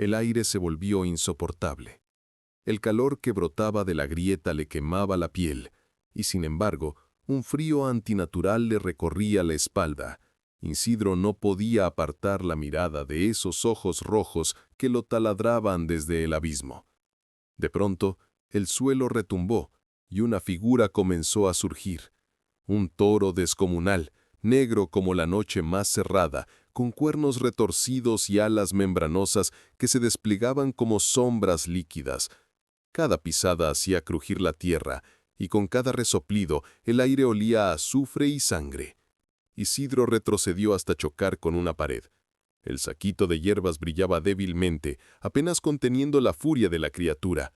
El aire se volvió insoportable. El calor que brotaba de la grieta le quemaba la piel, y sin embargo, un frío antinatural le recorría la espalda. Isidro no podía apartar la mirada de esos ojos rojos que lo taladraban desde el abismo. De pronto, el suelo retumbó y una figura comenzó a surgir. Un toro descomunal, negro como la noche más cerrada, con cuernos retorcidos y alas membranosas que se desplegaban como sombras líquidas. Cada pisada hacía crujir la tierra, y con cada resoplido el aire olía a azufre y sangre. Isidro retrocedió hasta chocar con una pared. El saquito de hierbas brillaba débilmente, apenas conteniendo la furia de la criatura.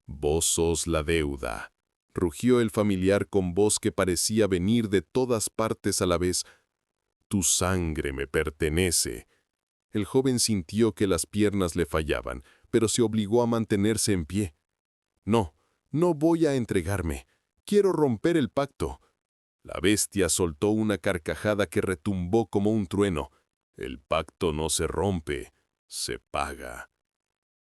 «Vos sos la deuda», rugió el familiar con voz que parecía venir de todas partes a la vez. «Tu sangre me pertenece». El joven sintió que las piernas le fallaban, pero se obligó a mantenerse en pie. «No, no voy a entregarme. Quiero romper el pacto». La bestia soltó una carcajada que retumbó como un trueno. «El pacto no se rompe, se paga».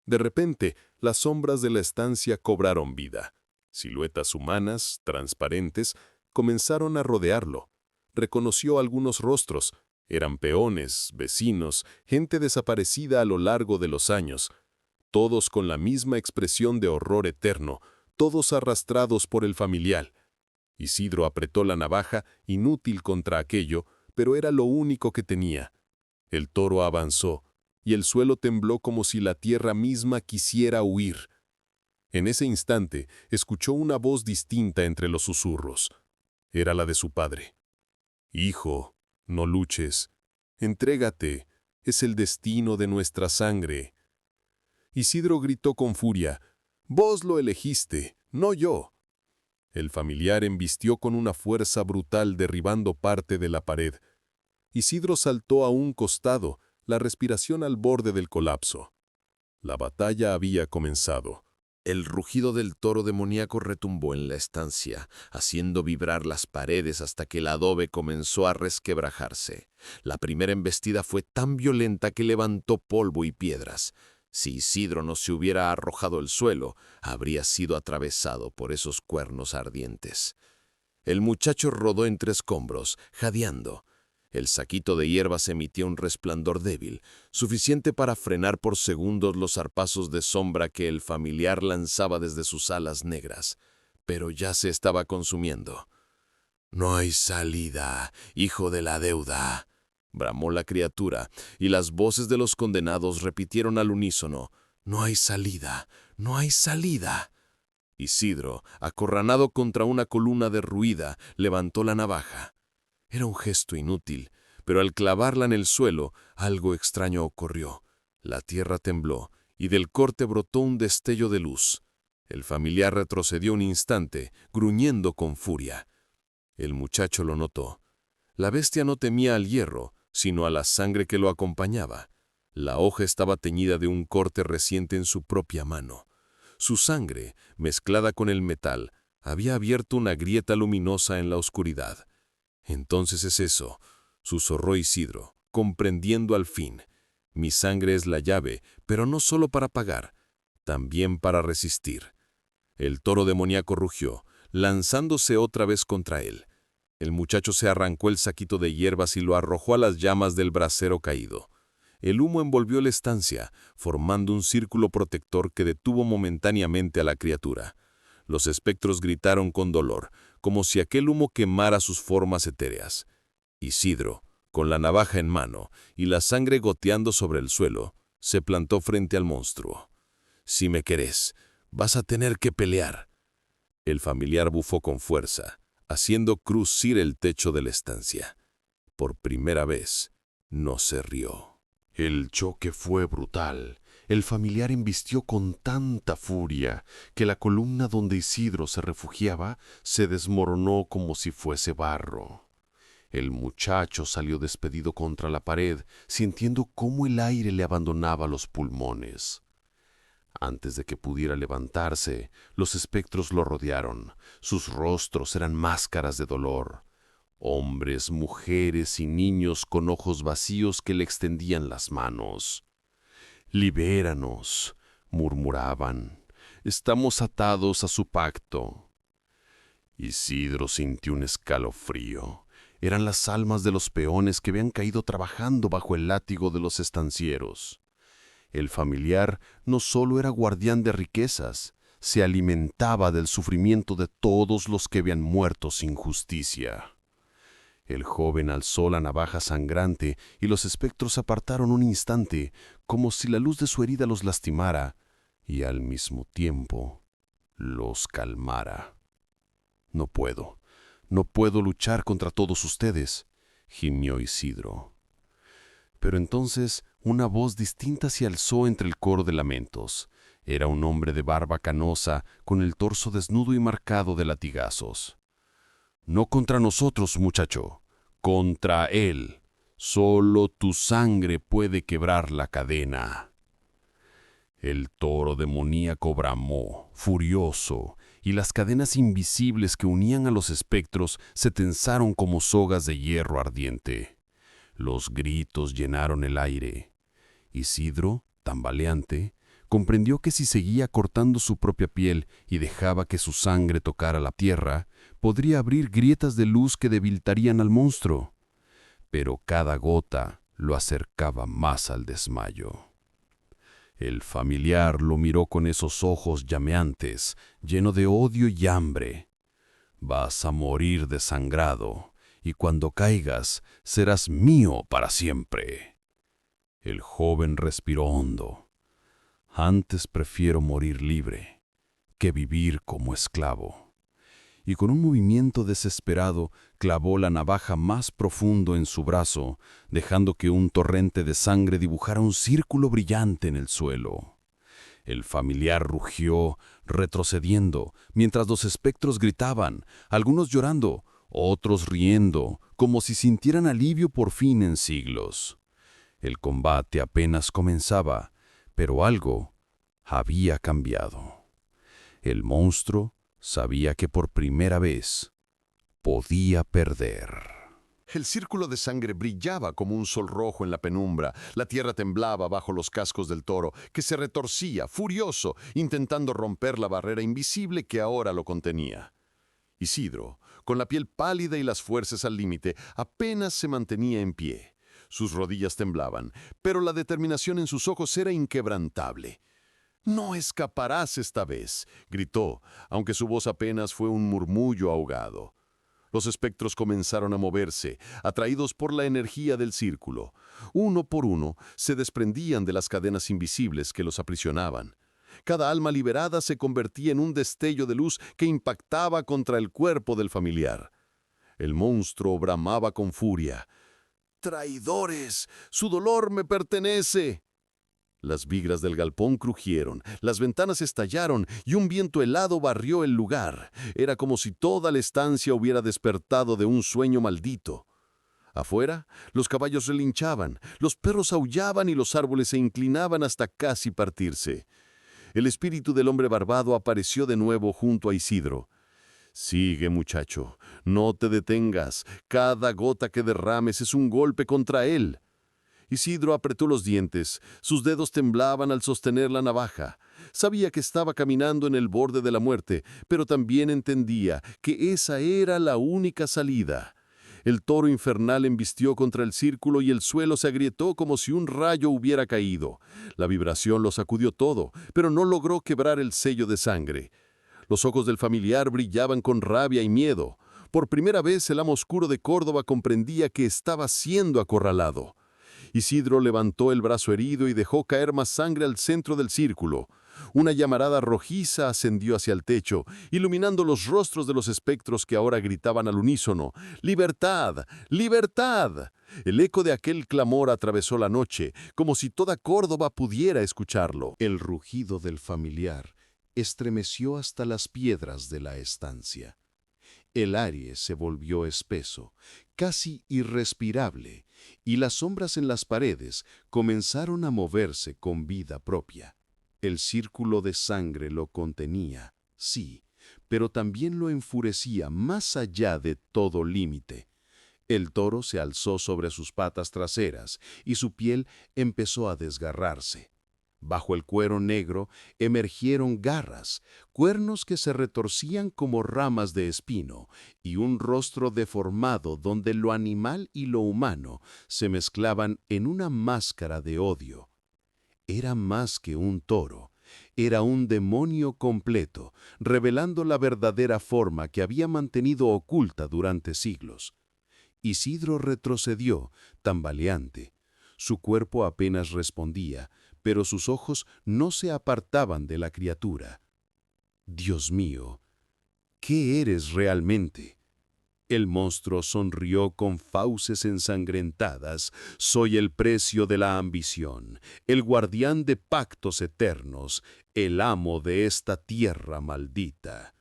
De repente, las sombras de la estancia cobraron vida. Siluetas humanas, transparentes, comenzaron a rodearlo. Reconoció algunos rostros. Eran peones, vecinos, gente desaparecida a lo largo de los años. Todos con la misma expresión de horror eterno, todos arrastrados por el familiar. Isidro apretó la navaja, inútil contra aquello, pero era lo único que tenía. El toro avanzó, y el suelo tembló como si la tierra misma quisiera huir. En ese instante, escuchó una voz distinta entre los susurros. Era la de su padre. «Hijo, no luches. Entrégate. Es el destino de nuestra sangre». Isidro gritó con furia. «Vos lo elegiste, no yo». El familiar embistió con una fuerza brutal derribando parte de la pared. Isidro saltó a un costado, la respiración al borde del colapso. La batalla había comenzado. El rugido del toro demoníaco retumbó en la estancia, haciendo vibrar las paredes hasta que el adobe comenzó a resquebrajarse. La primera embestida fue tan violenta que levantó polvo y piedras. Si Isidro no se hubiera arrojado al suelo, habría sido atravesado por esos cuernos ardientes. El muchacho rodó entre escombros, jadeando. El saquito de hierbas emitía un resplandor débil, suficiente para frenar por segundos los zarpazos de sombra que el familiar lanzaba desde sus alas negras. Pero ya se estaba consumiendo. «No hay salida, hijo de la deuda», bramó la criatura, y las voces de los condenados repitieron al unísono: «No hay salida, no hay salida». Isidro, acorralado contra una columna derruida, levantó la navaja. Era un gesto inútil, pero al clavarla en el suelo, algo extraño ocurrió. La tierra tembló, y del corte brotó un destello de luz. El familiar retrocedió un instante, gruñendo con furia. El muchacho lo notó. La bestia no temía al hierro, sino a la sangre que lo acompañaba. La hoja estaba teñida de un corte reciente en su propia mano. Su sangre, mezclada con el metal, había abierto una grieta luminosa en la oscuridad. «Entonces es eso», susurró Isidro, comprendiendo al fin. «Mi sangre es la llave, pero no solo para pagar, también para resistir». El toro demoníaco rugió, lanzándose otra vez contra él. El muchacho se arrancó el saquito de hierbas y lo arrojó a las llamas del brasero caído. El humo envolvió la estancia, formando un círculo protector que detuvo momentáneamente a la criatura. Los espectros gritaron con dolor, como si aquel humo quemara sus formas etéreas. Isidro, con la navaja en mano y la sangre goteando sobre el suelo, se plantó frente al monstruo. «Si me querés, vas a tener que pelear». El familiar bufó con fuerza, haciendo crujir el techo de la estancia. Por primera vez, no se rió. El choque fue brutal. El familiar embistió con tanta furia que la columna donde Isidro se refugiaba se desmoronó como si fuese barro. El muchacho salió despedido contra la pared, sintiendo cómo el aire le abandonaba los pulmones. Antes de que pudiera levantarse, los espectros lo rodearon. Sus rostros eran máscaras de dolor. Hombres, mujeres y niños con ojos vacíos que le extendían las manos. «Libéranos», murmuraban. «Estamos atados a su pacto». Isidro sintió un escalofrío. Eran las almas de los peones que habían caído trabajando bajo el látigo de los estancieros. El familiar no solo era guardián de riquezas, se alimentaba del sufrimiento de todos los que habían muerto sin justicia. El joven alzó la navaja sangrante y los espectros se apartaron un instante, como si la luz de su herida los lastimara y al mismo tiempo los calmara. «No puedo luchar contra todos ustedes», gimió Isidro. Pero entonces una voz distinta se alzó entre el coro de lamentos. Era un hombre de barba canosa, con el torso desnudo y marcado de latigazos. «No contra nosotros, muchacho, contra él. Solo tu sangre puede quebrar la cadena». El toro demoníaco bramó, furioso, y las cadenas invisibles que unían a los espectros se tensaron como sogas de hierro ardiente. Los gritos llenaron el aire. Isidro, tambaleante, comprendió que si seguía cortando su propia piel y dejaba que su sangre tocara la tierra, podría abrir grietas de luz que debilitarían al monstruo. Pero cada gota lo acercaba más al desmayo. El familiar lo miró con esos ojos llameantes, lleno de odio y hambre. «Vas a morir desangrado, y cuando caigas serás mío para siempre». El joven respiró hondo. «Antes prefiero morir libre que vivir como esclavo». Y con un movimiento desesperado clavó la navaja más profundo en su brazo, dejando que un torrente de sangre dibujara un círculo brillante en el suelo. El familiar rugió, retrocediendo, mientras los espectros gritaban, algunos llorando, otros riendo, como si sintieran alivio por fin en siglos. El combate apenas comenzaba, pero algo había cambiado. El monstruo sabía que por primera vez podía perder. El círculo de sangre brillaba como un sol rojo en la penumbra. La tierra temblaba bajo los cascos del toro, que se retorcía, furioso, intentando romper la barrera invisible que ahora lo contenía. Isidro, con la piel pálida y las fuerzas al límite, apenas se mantenía en pie. Sus rodillas temblaban, pero la determinación en sus ojos era inquebrantable. «No escaparás esta vez», gritó, aunque su voz apenas fue un murmullo ahogado. Los espectros comenzaron a moverse, atraídos por la energía del círculo. Uno por uno se desprendían de las cadenas invisibles que los aprisionaban. Cada alma liberada se convertía en un destello de luz que impactaba contra el cuerpo del familiar. El monstruo bramaba con furia. «¡Traidores! ¡Su dolor me pertenece!». Las vigras del galpón crujieron, las ventanas estallaron y un viento helado barrió el lugar. Era como si toda la estancia hubiera despertado de un sueño maldito. Afuera, los caballos relinchaban, los perros aullaban y los árboles se inclinaban hasta casi partirse. El espíritu del hombre barbado apareció de nuevo junto a Isidro. «Sigue, muchacho, no te detengas. Cada gota que derrames es un golpe contra él». Isidro apretó los dientes, sus dedos temblaban al sostener la navaja. Sabía que estaba caminando en el borde de la muerte, pero también entendía que esa era la única salida. El toro infernal embistió contra el círculo y el suelo se agrietó como si un rayo hubiera caído. La vibración lo sacudió todo, pero no logró quebrar el sello de sangre. Los ojos del familiar brillaban con rabia y miedo. Por primera vez el amo oscuro de Córdoba comprendía que estaba siendo acorralado. Isidro levantó el brazo herido y dejó caer más sangre al centro del círculo. Una llamarada rojiza ascendió hacia el techo, iluminando los rostros de los espectros que ahora gritaban al unísono: «¡Libertad! ¡Libertad!». El eco de aquel clamor atravesó la noche, como si toda Córdoba pudiera escucharlo. El rugido del familiar estremeció hasta las piedras de la estancia. El aire se volvió espeso, casi irrespirable, y las sombras en las paredes comenzaron a moverse con vida propia. El círculo de sangre lo contenía, sí, pero también lo enfurecía más allá de todo límite. El toro se alzó sobre sus patas traseras y su piel empezó a desgarrarse. Bajo el cuero negro emergieron garras, cuernos que se retorcían como ramas de espino, y un rostro deformado donde lo animal y lo humano se mezclaban en una máscara de odio. Era más que un toro, era un demonio completo, revelando la verdadera forma que había mantenido oculta durante siglos. Isidro retrocedió, tambaleante. Su cuerpo apenas respondía, pero sus ojos no se apartaban de la criatura. «Dios mío, ¿qué eres realmente?». El monstruo sonrió con fauces ensangrentadas. «Soy el precio de la ambición, el guardián de pactos eternos, el amo de esta tierra maldita».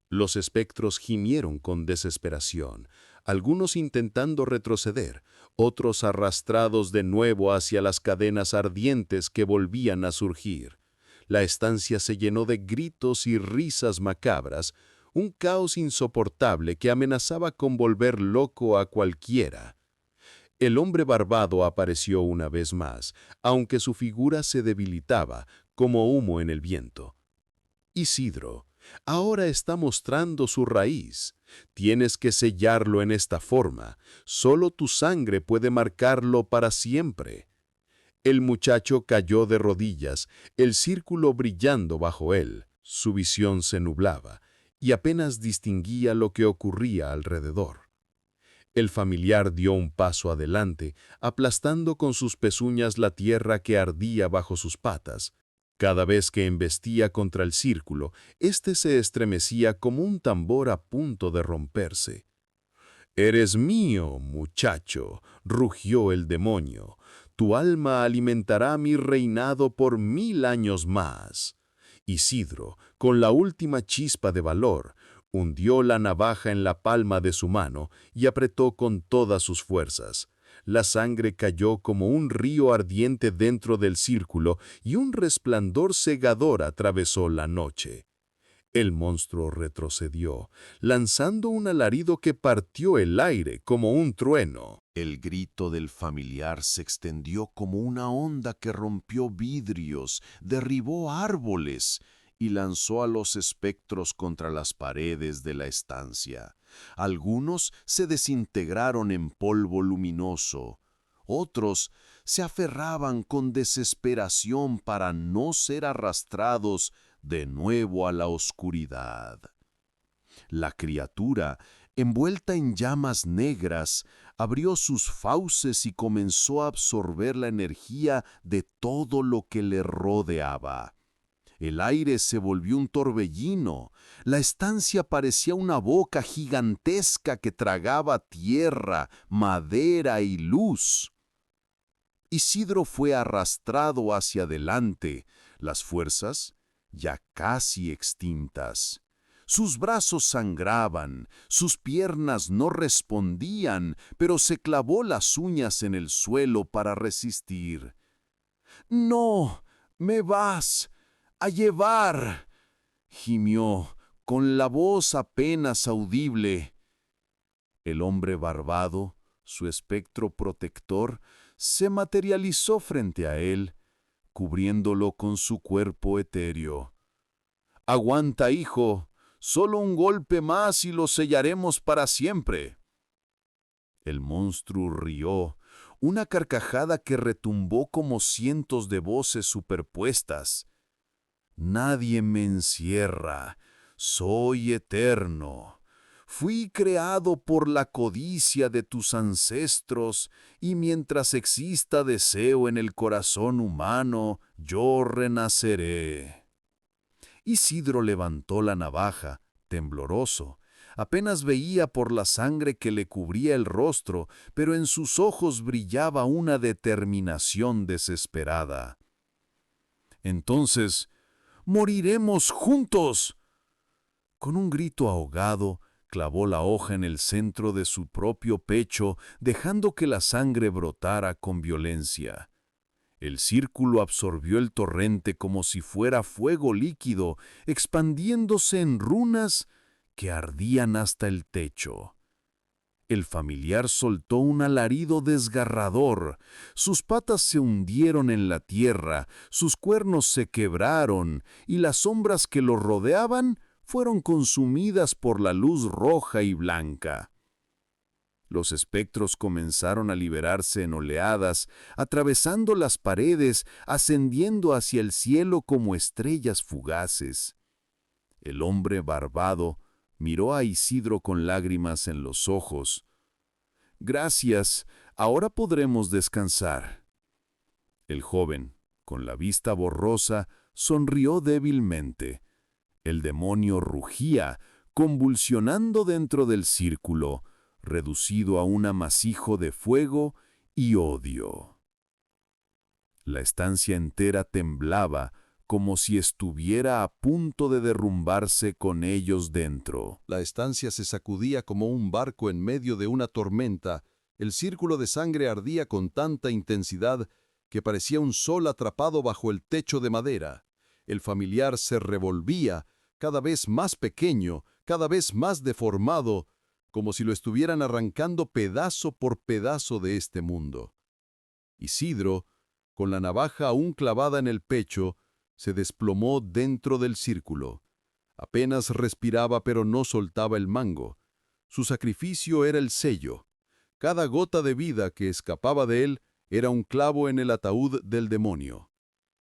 Los espectros gimieron con desesperación, algunos intentando retroceder, otros arrastrados de nuevo hacia las cadenas ardientes que volvían a surgir. La estancia se llenó de gritos y risas macabras, un caos insoportable que amenazaba con volver loco a cualquiera. El hombre barbado apareció una vez más, aunque su figura se debilitaba como humo en el viento. «Isidro, ahora está mostrando su raíz. Tienes que sellarlo en esta forma. Solo tu sangre puede marcarlo para siempre». El muchacho cayó de rodillas, el círculo brillando bajo él. Su visión se nublaba y apenas distinguía lo que ocurría alrededor. El familiar dio un paso adelante, aplastando con sus pezuñas la tierra que ardía bajo sus patas. Cada vez que embestía contra el círculo, éste se estremecía como un tambor a punto de romperse. «Eres mío, muchacho», rugió el demonio. «Tu alma alimentará mi reinado por 1000 años más». Isidro, con la última chispa de valor, hundió la navaja en la palma de su mano y apretó con todas sus fuerzas. La sangre cayó como un río ardiente dentro del círculo y un resplandor cegador atravesó la noche. El monstruo retrocedió, lanzando un alarido que partió el aire como un trueno. El grito del familiar se extendió como una onda que rompió vidrios, derribó árboles y lanzó a los espectros contra las paredes de la estancia. Algunos se desintegraron en polvo luminoso. Otros se aferraban con desesperación para no ser arrastrados de nuevo a la oscuridad. La criatura, envuelta en llamas negras, abrió sus fauces y comenzó a absorber la energía de todo lo que le rodeaba. El aire se volvió un torbellino. La estancia parecía una boca gigantesca que tragaba tierra, madera y luz. Isidro fue arrastrado hacia adelante, las fuerzas ya casi extintas. Sus brazos sangraban, sus piernas no respondían, pero se clavó las uñas en el suelo para resistir. «¡No! ¡Me vas a llevar!», gimió, con la voz apenas audible. El hombre barbado, su espectro protector, se materializó frente a él, cubriéndolo con su cuerpo etéreo. «Aguanta, hijo, solo un golpe más y lo sellaremos para siempre». El monstruo rió, una carcajada que retumbó como cientos de voces superpuestas. «Nadie me encierra, soy eterno. Fui creado por la codicia de tus ancestros, y mientras exista deseo en el corazón humano, yo renaceré». Isidro levantó la navaja, tembloroso. Apenas veía por la sangre que le cubría el rostro, pero en sus ojos brillaba una determinación desesperada. «Entonces, moriremos juntos». Con un grito ahogado, clavó la hoja en el centro de su propio pecho, dejando que la sangre brotara con violencia. El círculo absorbió el torrente como si fuera fuego líquido, expandiéndose en runas que ardían hasta el techo. El familiar soltó un alarido desgarrador. Sus patas se hundieron en la tierra, sus cuernos se quebraron, y las sombras que lo rodeaban fueron consumidas por la luz roja y blanca. Los espectros comenzaron a liberarse en oleadas, atravesando las paredes, ascendiendo hacia el cielo como estrellas fugaces. El hombre barbado miró a Isidro con lágrimas en los ojos. «Gracias, ahora podremos descansar». El joven, con la vista borrosa, sonrió débilmente. El demonio rugía, convulsionando dentro del círculo, reducido a un amasijo de fuego y odio. La estancia entera temblaba, como si estuviera a punto de derrumbarse con ellos dentro. La estancia se sacudía como un barco en medio de una tormenta. El círculo de sangre ardía con tanta intensidad que parecía un sol atrapado bajo el techo de madera. El familiar se revolvía, cada vez más pequeño, cada vez más deformado, como si lo estuvieran arrancando pedazo por pedazo de este mundo. Isidro, con la navaja aún clavada en el pecho, se desplomó dentro del círculo. Apenas respiraba, pero no soltaba el mango. Su sacrificio era el sello. Cada gota de vida que escapaba de él era un clavo en el ataúd del demonio.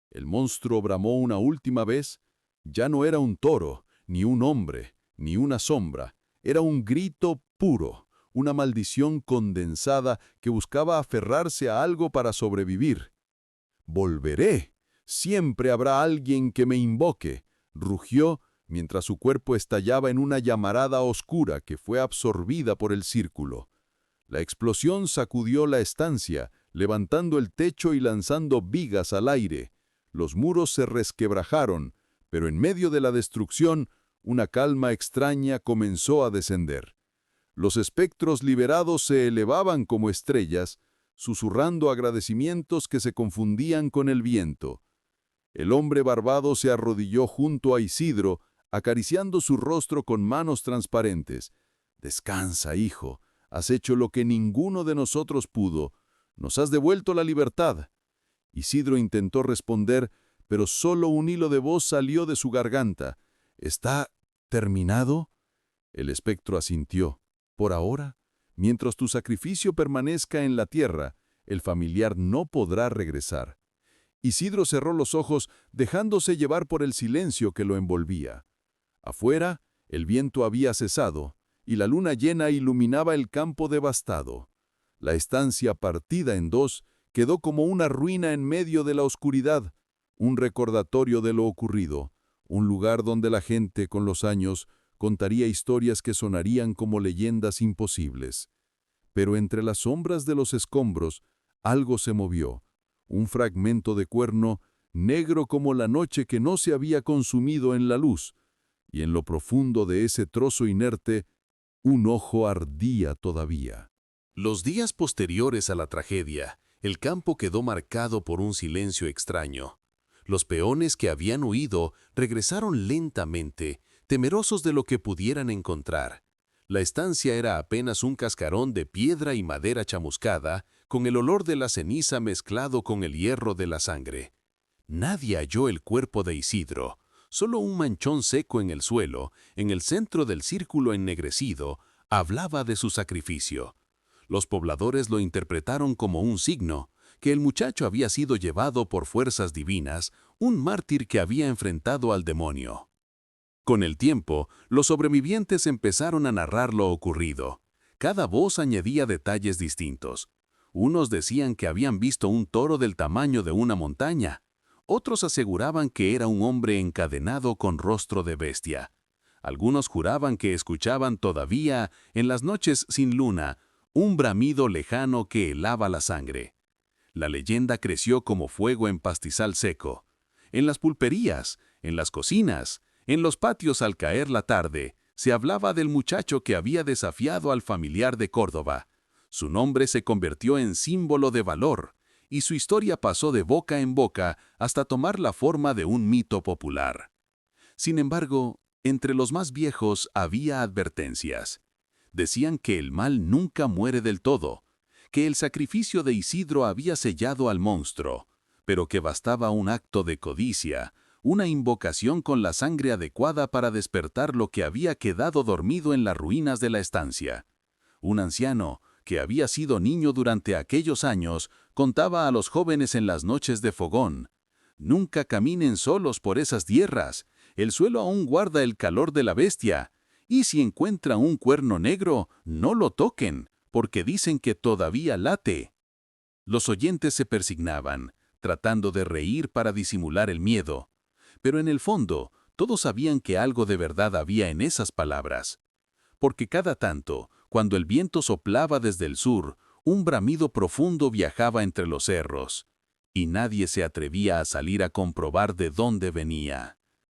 El monstruo bramó una última vez. Ya no era un toro, ni un hombre, ni una sombra. Era un grito puro, una maldición condensada que buscaba aferrarse a algo para sobrevivir. «Volveré. Siempre habrá alguien que me invoque», rugió mientras su cuerpo estallaba en una llamarada oscura que fue absorbida por el círculo. La explosión sacudió la estancia, levantando el techo y lanzando vigas al aire. Los muros se resquebrajaron, pero en medio de la destrucción, una calma extraña comenzó a descender. Los espectros liberados se elevaban como estrellas, susurrando agradecimientos que se confundían con el viento. El hombre barbado se arrodilló junto a Isidro, acariciando su rostro con manos transparentes. «Descansa, hijo. Has hecho lo que ninguno de nosotros pudo. Nos has devuelto la libertad». Isidro intentó responder, pero solo un hilo de voz salió de su garganta. «¿Está terminado?» El espectro asintió. «Por ahora, mientras tu sacrificio permanezca en la tierra, el familiar no podrá regresar». Isidro cerró los ojos, dejándose llevar por el silencio que lo envolvía. Afuera, el viento había cesado, y la luna llena iluminaba el campo devastado. La estancia partida en dos quedó como una ruina en medio de la oscuridad, un recordatorio de lo ocurrido, un lugar donde la gente, con los años, contaría historias que sonarían como leyendas imposibles. Pero entre las sombras de los escombros, algo se movió. Un fragmento de cuerno, negro como la noche que no se había consumido en la luz, y en lo profundo de ese trozo inerte, un ojo ardía todavía. Los días posteriores a la tragedia, el campo quedó marcado por un silencio extraño. Los peones que habían huido regresaron lentamente, temerosos de lo que pudieran encontrar. La estancia era apenas un cascarón de piedra y madera chamuscada, con el olor de la ceniza mezclado con el hierro de la sangre. Nadie halló el cuerpo de Isidro, solo un manchón seco en el suelo, en el centro del círculo ennegrecido, hablaba de su sacrificio. Los pobladores lo interpretaron como un signo, que el muchacho había sido llevado por fuerzas divinas, un mártir que había enfrentado al demonio. Con el tiempo, los sobrevivientes empezaron a narrar lo ocurrido. Cada voz añadía detalles distintos. Unos decían que habían visto un toro del tamaño de una montaña. Otros aseguraban que era un hombre encadenado con rostro de bestia. Algunos juraban que escuchaban todavía, en las noches sin luna, un bramido lejano que helaba la sangre. La leyenda creció como fuego en pastizal seco. En las pulperías, en las cocinas, en los patios al caer la tarde, se hablaba del muchacho que había desafiado al familiar de Córdoba. Su nombre se convirtió en símbolo de valor, y su historia pasó de boca en boca hasta tomar la forma de un mito popular. Sin embargo, entre los más viejos había advertencias. Decían que el mal nunca muere del todo, que el sacrificio de Isidro había sellado al monstruo, pero que bastaba un acto de codicia, una invocación con la sangre adecuada para despertar lo que había quedado dormido en las ruinas de la estancia. Un anciano, que había sido niño durante aquellos años, contaba a los jóvenes en las noches de fogón: «Nunca caminen solos por esas tierras, el suelo aún guarda el calor de la bestia, y si encuentran un cuerno negro, no lo toquen, porque dicen que todavía late». Los oyentes se persignaban, tratando de reír para disimular el miedo, pero en el fondo todos sabían que algo de verdad había en esas palabras, porque cada tanto, cuando el viento soplaba desde el sur, un bramido profundo viajaba entre los cerros, y nadie se atrevía a salir a comprobar de dónde venía.